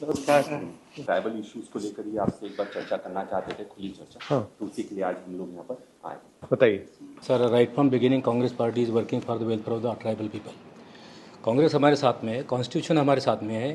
नमस्कार। Tribal issues को लेकर ही आपसे एक बार चर्चा करना चाहते थे, खुली चर्चा। हाँ, तो उसी के लिए आज हम लोग यहाँ पर आए। बताइए। Sir, right from beginning Congress party is working for the welfare of the tribal people. Congress हमारे साथ में है, कॉन्स्टिट्यूशन हमारे साथ में है,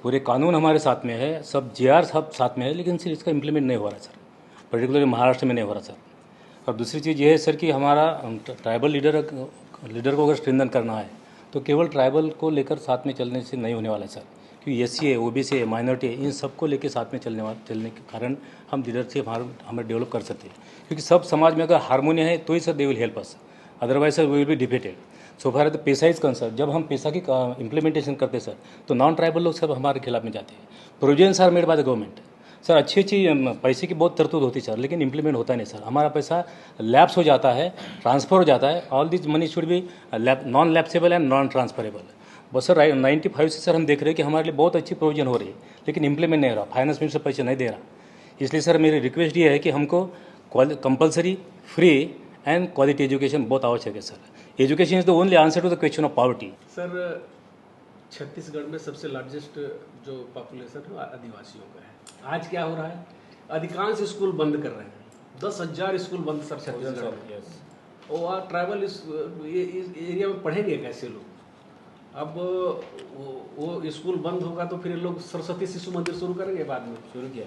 पूरे कानून हमारे साथ में है, सब जेआर सब साथ में है, लेकिन सिर्फ इसका इम्प्लीमेंट नहीं हो रहा है सर। पर्टिकुलरली महाराष्ट्र में नहीं हो रहा सर। और दूसरी चीज़ ये है सर कि हमारा ट्राइबल लीडर को अगर स्ट्रेंथन करना है तो केवल ट्राइबल को लेकर साथ में चलने से नहीं होने वाला है सर, क्योंकि एससी है, ओबीसी है, माइनॉरिटी है, इन सबको लेकर साथ में चलने के कारण हम लीडरशिप हमें डेवलप कर सकते हैं। क्योंकि सब समाज में अगर हारमोनी है तो ही sir they will help us, otherwise sir we will be defeated. So far the पैसा इज कंसर्न, जब हम पैसा की इम्प्लीमेंटेशन करते हैं सर तो नॉन ट्राइबल लोग सब हमारे खिलाफ में जाते हैं। Provisions are made by the government sir, अच्छी पैसे की बहुत तरतूद होती है सर, लेकिन इंप्लीमेंट होता नहीं सर। हमारा पैसा लैप्स हो जाता है, ट्रांसफ़र हो जाता है। All this money should be non lapsable and non transferable. बस सर 95 से सर हम देख रहे हैं कि हमारे लिए बहुत अच्छी प्रोविजन हो रही है, लेकिन इंप्लीमेंट नहीं हो रहा, फाइनेंस मिनिस्टर पैसे नहीं दे रहा। इसलिए सर मेरी रिक्वेस्ट ये है कि हमको compulsory, free and quality education बहुत आवश्यक है sir. Education is the only answer to the question of poverty. Sir, Chhattisgarh में सबसे लार्जेस्ट जो पॉपुलेशन है आदिवासियों का है। आज क्या हो रहा है, अधिकांश स्कूल बंद कर रहे हैं। 10,000 स्कूल बंद सर छत्तीसगढ़ में। और ट्राइबल इस एरिया में पढ़ेंगे कैसे लोग? अब वो स्कूल बंद होगा तो फिर लोग सरस्वती शिशु मंदिर शुरू करेंगे, बाद में शुरू किया।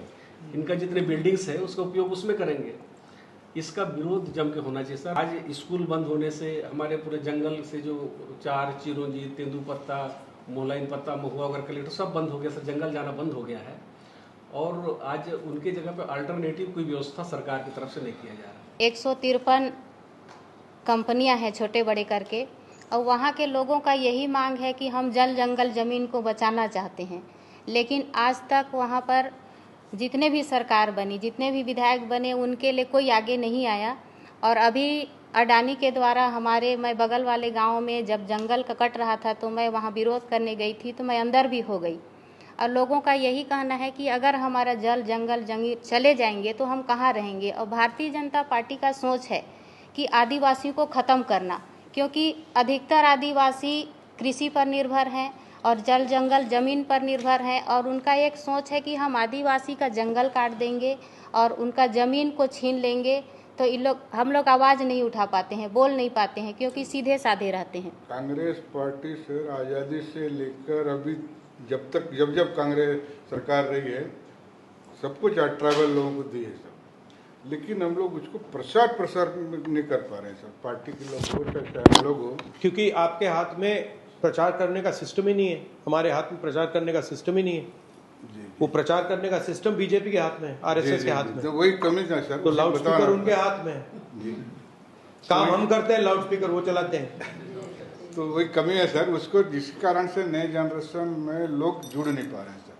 इनका जितने बिल्डिंग्स है उसका उपयोग उसमें करेंगे। इसका विरोध जम के होना चाहिए सर। आज स्कूल बंद होने से हमारे पूरे जंगल से जो चार चिरौंजी, तेंदुपत्ता, मोलाइन पत्ता, महुआ वगैरह कलेक्टर सब बंद हो गया सर, जंगल जाना बंद हो गया है। और आज उनके जगह पे अल्टरनेटिव कोई व्यवस्था सरकार की तरफ से नहीं किया जा रहा। 153 कंपनियां हैं छोटे बड़े करके, और वहाँ के लोगों का यही मांग है कि हम जल जंगल ज़मीन को बचाना चाहते हैं। लेकिन आज तक वहाँ पर जितने भी सरकार बनी, जितने भी विधायक बने, उनके लिए कोई आगे नहीं आया। और अभी अडानी के द्वारा मैं बगल वाले गाँव में जब जंगल का कट रहा था तो मैं वहाँ विरोध करने गई थी, तो मैं अंदर भी हो गई। और लोगों का यही कहना है कि अगर हमारा जल जंगल जमीन चले जाएंगे तो हम कहाँ रहेंगे। और भारतीय जनता पार्टी का सोच है कि आदिवासियों को ख़त्म करना, क्योंकि अधिकतर आदिवासी कृषि पर निर्भर हैं और जल जंगल ज़मीन पर निर्भर हैं। और उनका एक सोच है कि हम आदिवासी का जंगल काट देंगे और उनका ज़मीन को छीन लेंगे तो हम लोग आवाज़ नहीं उठा पाते हैं, बोल नहीं पाते हैं, क्योंकि सीधे साधे रहते हैं। कांग्रेस पार्टी सर आज़ादी से लेकर अभी जब कांग्रेस सरकार रही है सब कुछ ट्राइबल लोगों को दी है सर, लेकिन हम लोग उसको प्रसार नहीं कर पा रहे हैं सर। पार्टी के लोग हो चाहे हम लोग हो, क्योंकि आपके हाथ में प्रचार करने का सिस्टम ही नहीं है, हमारे हाथ में प्रचार करने का सिस्टम ही नहीं है। वो प्रचार करने का सिस्टम बीजेपी के हाथ में है, आरएसएस के हाथ में। तो वही कमी है सर। तो लाउड स्पीकर उनके हाथ में है, काम हम करते हैं, लाउड स्पीकर वो चलाते हैं। तो वही कमी है सर, उसको जिस कारण से नए जनरेशन में लोग जुड़ नहीं पा रहे हैं सर।